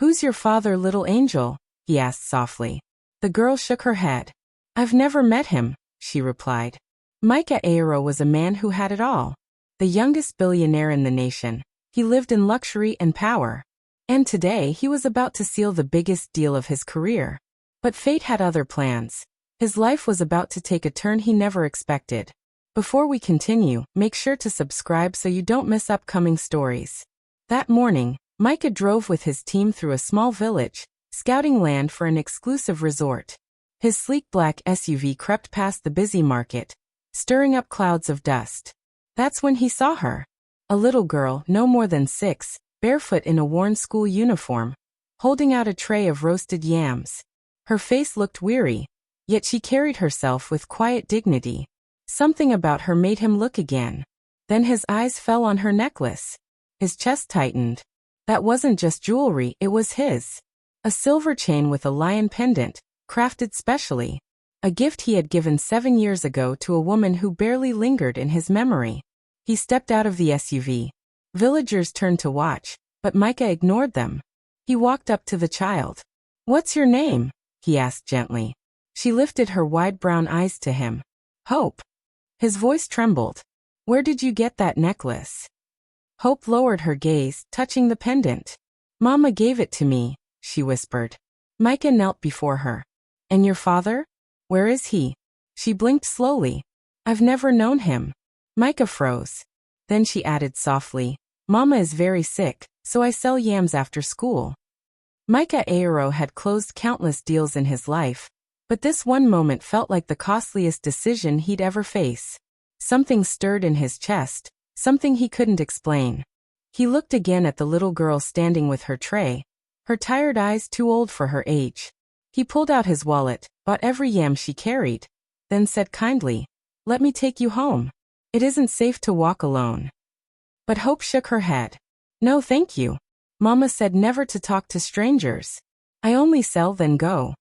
"Who's your father, little angel?" he asked softly. The girl shook her head. "I've never met him," she replied. Micah A4 was a man who had it all. The youngest billionaire in the nation. He lived in luxury and power. And today he was about to seal the biggest deal of his career. But fate had other plans. His life was about to take a turn he never expected. Before we continue, make sure to subscribe so you don't miss upcoming stories. That morning, Micah drove with his team through a small village, scouting land for an exclusive resort. His sleek black SUV crept past the busy market, stirring up clouds of dust. That's when he saw her. A little girl, no more than 6, barefoot in a worn school uniform, holding out a tray of roasted yams. Her face looked weary, yet she carried herself with quiet dignity. Something about her made him look again. Then his eyes fell on her necklace. His chest tightened. That wasn't just jewelry, it was his. A silver chain with a lion pendant, crafted specially. A gift he had given 7 years ago to a woman who barely lingered in his memory. He stepped out of the SUV. Villagers turned to watch, but Micah ignored them. He walked up to the child. "What's your name?" he asked gently. She lifted her wide brown eyes to him. "Hope." His voice trembled. "Where did you get that necklace?" Hope lowered her gaze, touching the pendant. "Mama gave it to me," she whispered. Micah knelt before her. "And your father? Where is he?" She blinked slowly. "I've never known him." Micah froze. Then she added softly, "Mama is very sick, so I sell yams after school." Micah A4 had closed countless deals in his life, but this one moment felt like the costliest decision he'd ever face. Something stirred in his chest, something he couldn't explain. He looked again at the little girl standing with her tray, her tired eyes too old for her age. He pulled out his wallet, bought every yam she carried, then said kindly, "Let me take you home. It isn't safe to walk alone." But Hope shook her head. "No thank you. Mama said never to talk to strangers. I only sell then go."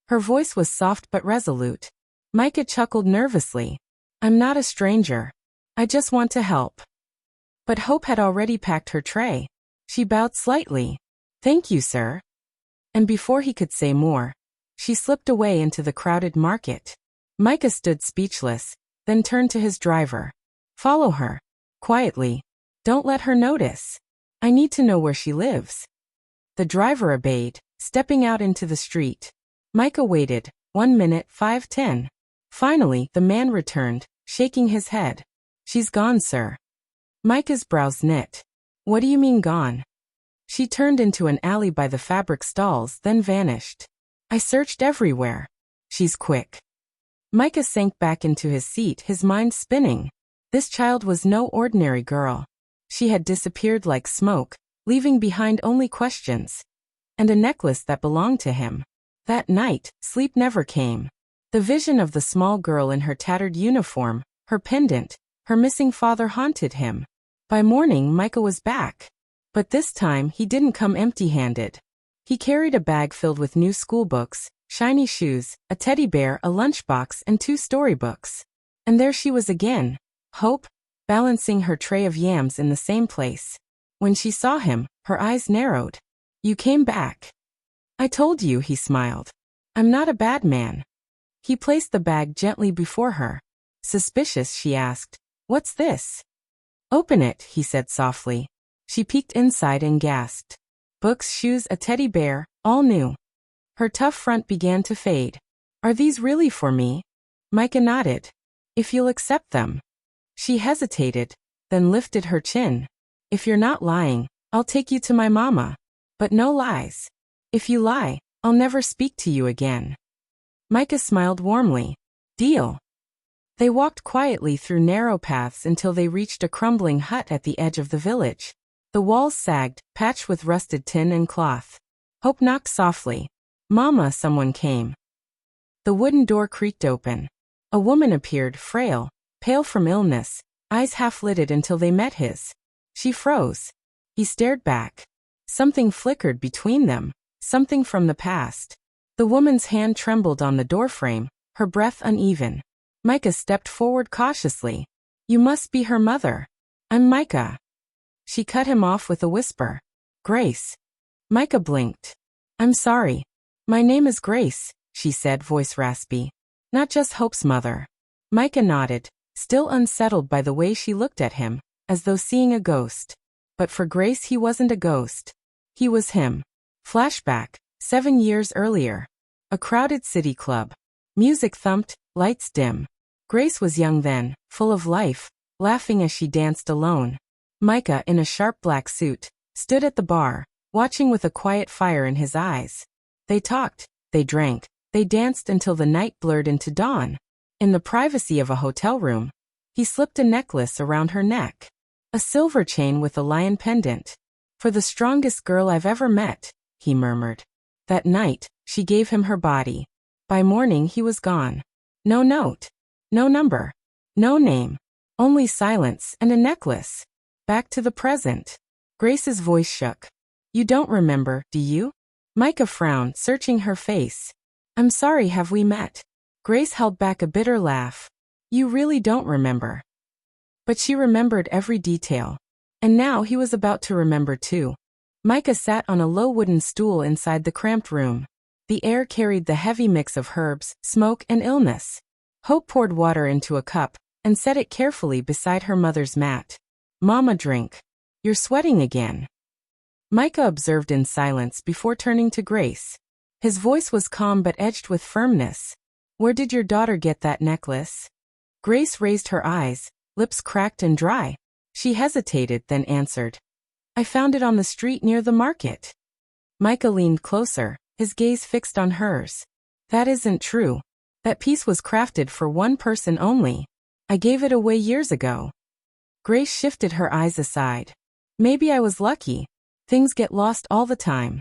Her voice was soft but resolute. Micah chuckled nervously. "I'm not a stranger. I just want to help." But Hope had already packed her tray. She bowed slightly. "Thank you, sir." And before he could say more, she slipped away into the crowded market. Micah stood speechless, then turned to his driver. "Follow her. Quietly. Don't let her notice. I need to know where she lives." The driver obeyed, stepping out into the street. Micah waited, 1 minute, 5:10. Finally, the man returned, shaking his head. "She's gone, sir." Micah's brows knit. "What do you mean gone?" She turned into an alley by the fabric stalls, then vanished. "I searched everywhere." "She's quick." Micah sank back into his seat, his mind spinning. This child was no ordinary girl. She had disappeared like smoke, leaving behind only questions. And a necklace that belonged to him. That night, sleep never came. The vision of the small girl in her tattered uniform, her pendant, her missing father haunted him. By morning, Micah was back. But this time, he didn't come empty-handed. He carried a bag filled with new school books, shiny shoes, a teddy bear, a lunchbox, and 2 storybooks. And there she was again, Hope, balancing her tray of yams in the same place. When she saw him, her eyes narrowed. "You came back." "I told you," he smiled. "I'm not a bad man." He placed the bag gently before her. Suspicious, she asked, "What's this?" "Open it," he said softly. She peeked inside and gasped. Books, shoes, a teddy bear, all new. Her tough front began to fade. "Are these really for me?" Micah nodded. "If you'll accept them." She hesitated, then lifted her chin. "If you're not lying, I'll take you to my mama. But no lies. If you lie, I'll never speak to you again." Micah smiled warmly. "Deal." They walked quietly through narrow paths until they reached a crumbling hut at the edge of the village. The walls sagged, patched with rusted tin and cloth. Hope knocked softly. "Mama," someone came. The wooden door creaked open. A woman appeared, frail, pale from illness, eyes half-lidded until they met his. She froze. He stared back. Something flickered between them, something from the past. The woman's hand trembled on the doorframe, her breath uneven. Micah stepped forward cautiously. "You must be her mother." "I'm Micah." She cut him off with a whisper. "Grace." Micah blinked. I'm sorry. My name is Grace, she said, voice raspy. Not just Hope's mother. Micah nodded, still unsettled by the way she looked at him, as though seeing a ghost. But for Grace he wasn't a ghost. He was him. Flashback, 7 years earlier. A crowded city club. Music thumped, lights dim. Grace was young then, full of life, laughing as she danced alone. Micah, in a sharp black suit, stood at the bar, watching with a quiet fire in his eyes. They talked, they drank, they danced until the night blurred into dawn. In the privacy of a hotel room, he slipped a necklace around her neck. A silver chain with a lion pendant. For the strongest girl I've ever met, he murmured. That night, she gave him her body. By morning he was gone. No note. No number. No name. Only silence and a necklace. Back to the present. Grace's voice shook. You don't remember, do you? Micah frowned, searching her face. I'm sorry, have we met? Grace held back a bitter laugh. You really don't remember. But she remembered every detail. And now he was about to remember too. Micah sat on a low wooden stool inside the cramped room. The air carried the heavy mix of herbs, smoke, and illness. Hope poured water into a cup and set it carefully beside her mother's mat. Mama, drink. You're sweating again. Micah observed in silence before turning to Grace. His voice was calm but edged with firmness. Where did your daughter get that necklace? Grace raised her eyes, lips cracked and dry. She hesitated, then answered. I found it on the street near the market. Micah leaned closer, his gaze fixed on hers. That isn't true. That piece was crafted for one person only. I gave it away years ago. Grace shifted her eyes aside. Maybe I was lucky. Things get lost all the time.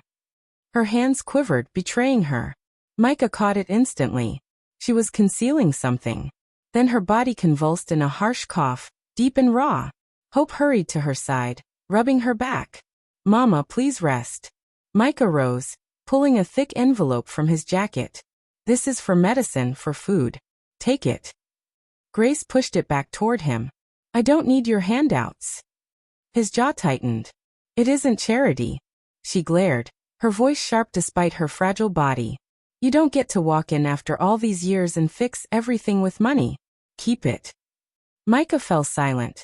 Her hands quivered, betraying her. Micah caught it instantly. She was concealing something. Then her body convulsed in a harsh cough, deep and raw. Hope hurried to her side, rubbing her back. Mama, please rest. Micah rose, pulling a thick envelope from his jacket. This is for medicine, for food. Take it. Grace pushed it back toward him. I don't need your handouts. His jaw tightened. It isn't charity. She glared, her voice sharp despite her fragile body. You don't get to walk in after all these years and fix everything with money. Keep it. Micah fell silent,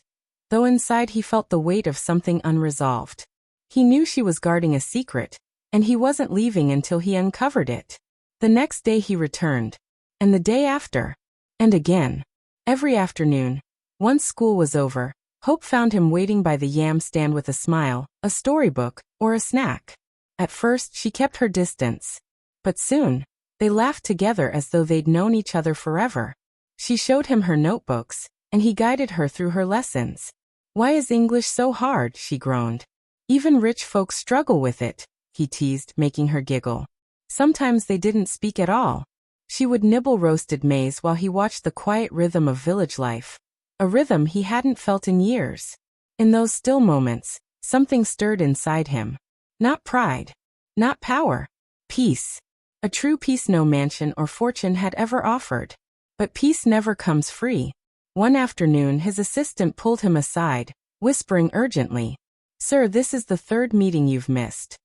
though inside he felt the weight of something unresolved. He knew she was guarding a secret, and he wasn't leaving until he uncovered it. The next day he returned, and the day after, and again. Every afternoon, once school was over, Hope found him waiting by the yam stand with a smile, a storybook, or a snack. At first she kept her distance. But soon, they laughed together as though they'd known each other forever. She showed him her notebooks, and he guided her through her lessons. Why is English so hard? She groaned. Even rich folks struggle with it, he teased, making her giggle. Sometimes they didn't speak at all. She would nibble roasted maize while he watched the quiet rhythm of village life. A rhythm he hadn't felt in years. In those still moments, something stirred inside him. Not pride. Not power. Peace. A true peace no mansion or fortune had ever offered. But peace never comes free. One afternoon his assistant pulled him aside, whispering urgently. Sir, this is the third meeting you've missed.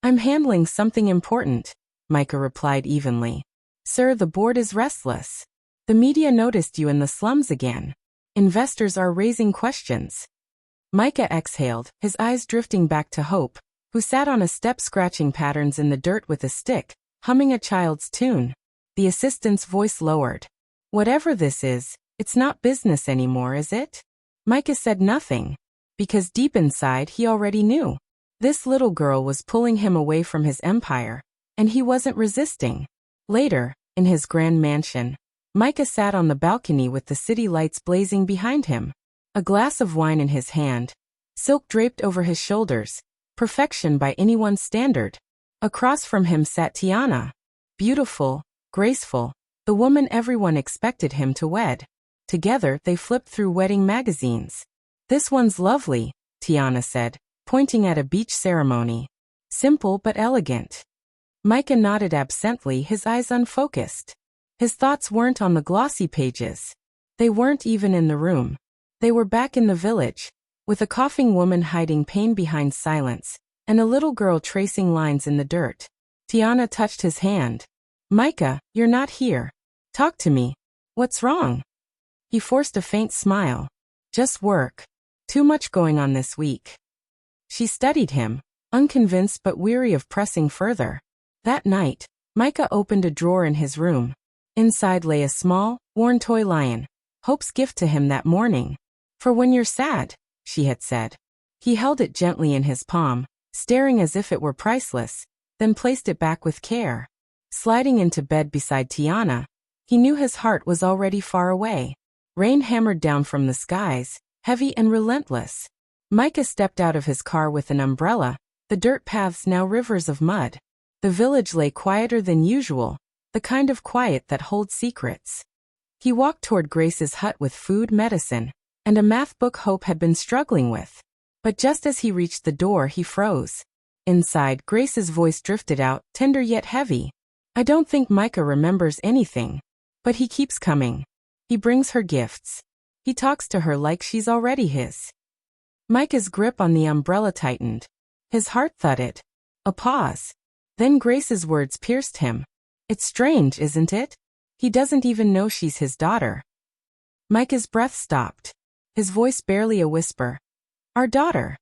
I'm handling something important, Micah replied evenly. Sir, the board is restless. The media noticed you in the slums again. Investors are raising questions. Micah exhaled, his eyes drifting back to Hope, who sat on a step scratching patterns in the dirt with a stick, humming a child's tune. The assistant's voice lowered. Whatever this is, it's not business anymore, is it? Micah said nothing, because deep inside he already knew. This little girl was pulling him away from his empire, and he wasn't resisting. Later, in his grand mansion, Micah sat on the balcony with the city lights blazing behind him. A glass of wine in his hand, silk draped over his shoulders, perfection by anyone's standard. Across from him sat Tiana. Beautiful, graceful, the woman everyone expected him to wed. Together they flipped through wedding magazines. This one's lovely, Tiana said, pointing at a beach ceremony. Simple but elegant. Micah nodded absently, his eyes unfocused. His thoughts weren't on the glossy pages. They weren't even in the room. They were back in the village, with a coughing woman hiding pain behind silence, and a little girl tracing lines in the dirt. Tiana touched his hand. Micah, you're not here. Talk to me. What's wrong? He forced a faint smile. Just work. Too much going on this week. She studied him, unconvinced but weary of pressing further. That night, Micah opened a drawer in his room. Inside lay a small, worn toy lion, Hope's gift to him that morning. For when you're sad, she had said. He held it gently in his palm, staring as if it were priceless, then placed it back with care. Sliding into bed beside Tiana, he knew his heart was already far away. Rain hammered down from the skies, heavy and relentless. Micah stepped out of his car with an umbrella, the dirt paths now rivers of mud. The village lay quieter than usual, the kind of quiet that holds secrets. He walked toward Grace's hut with food, medicine, and a math book Hope had been struggling with. But just as he reached the door, he froze. Inside, Grace's voice drifted out, tender yet heavy. I don't think Micah remembers anything. But he keeps coming. He brings her gifts. He talks to her like she's already his. Micah's grip on the umbrella tightened. His heart thudded. A pause. Then Grace's words pierced him. It's strange, isn't it? He doesn't even know she's his daughter. Micah's breath stopped. His voice barely a whisper. Our daughter.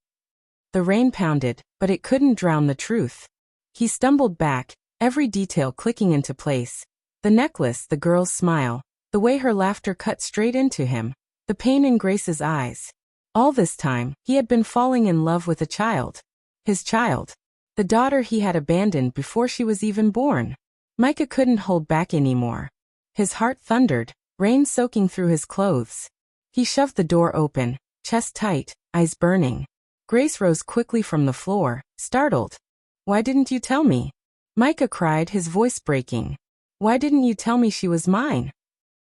The rain pounded, but it couldn't drown the truth. He stumbled back, every detail clicking into place. The necklace, the girl's smile, the way her laughter cut straight into him, the pain in Grace's eyes. All this time, he had been falling in love with a child. His child. The daughter he had abandoned before she was even born. Micah couldn't hold back anymore. His heart thundered, rain soaking through his clothes. He shoved the door open, chest tight, eyes burning. Grace rose quickly from the floor, startled. Why didn't you tell me? Micah cried, his voice breaking. Why didn't you tell me she was mine?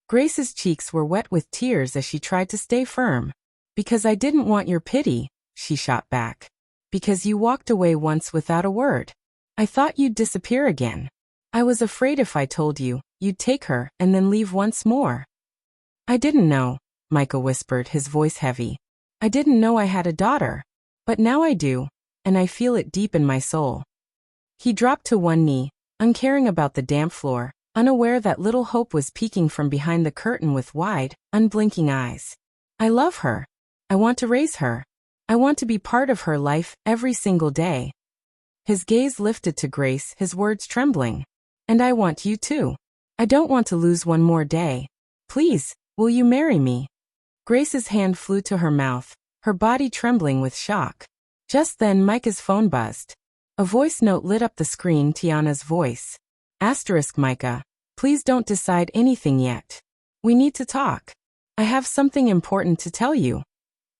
Grace's cheeks were wet with tears as she tried to stay firm. Because I didn't want your pity, she shot back. Because you walked away once without a word. I thought you'd disappear again. I was afraid if I told you, you'd take her and then leave once more. I didn't know, Micah whispered, his voice heavy. I didn't know I had a daughter. But now I do, and I feel it deep in my soul. He dropped to one knee, uncaring about the damp floor, unaware that little Hope was peeking from behind the curtain with wide, unblinking eyes. I love her. I want to raise her. I want to be part of her life every single day. His gaze lifted to Grace, his words trembling. And I want you too. I don't want to lose one more day. Please, will you marry me? Grace's hand flew to her mouth, her body trembling with shock. Just then Micah's phone buzzed. A voice note lit up the screen, Tiana's voice. Asterisk Micah, please don't decide anything yet. We need to talk. I have something important to tell you.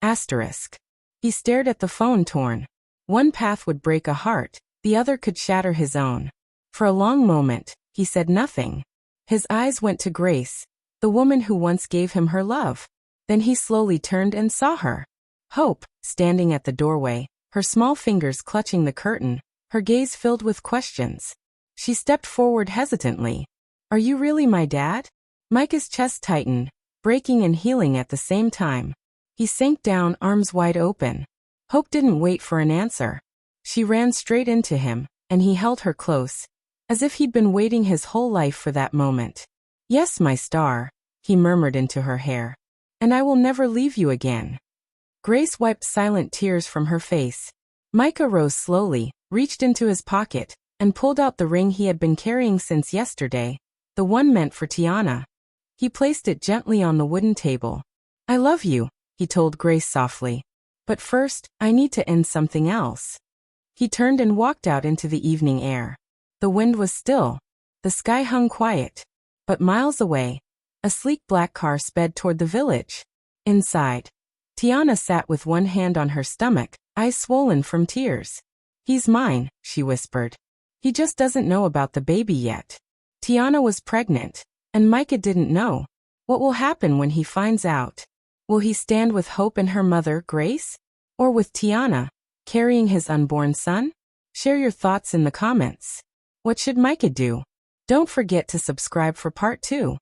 Asterisk. He stared at the phone, torn. One path would break a heart, the other could shatter his own. For a long moment, he said nothing. His eyes went to Grace, the woman who once gave him her love. Then he slowly turned and saw her. Hope, standing at the doorway, her small fingers clutching the curtain, her gaze filled with questions. She stepped forward hesitantly. Are you really my dad? Micah's chest tightened, breaking and healing at the same time. He sank down, arms wide open. Hope didn't wait for an answer. She ran straight into him, and he held her close, as if he'd been waiting his whole life for that moment. Yes, my star, he murmured into her hair. And I will never leave you again. Grace wiped silent tears from her face. Micah rose slowly, reached into his pocket, and pulled out the ring he had been carrying since yesterday, the one meant for Tiana. He placed it gently on the wooden table. I love you, he told Grace softly. But first, I need to end something else. He turned and walked out into the evening air. The wind was still. The sky hung quiet. But miles away, a sleek black car sped toward the village. Inside, Tiana sat with one hand on her stomach, eyes swollen from tears. He's mine, she whispered. He just doesn't know about the baby yet. Tiana was pregnant, and Micah didn't know. What will happen when he finds out? Will he stand with Hope and her mother, Grace? Or with Tiana, carrying his unborn son? Share your thoughts in the comments. What should Micah do? Don't forget to subscribe for part 2.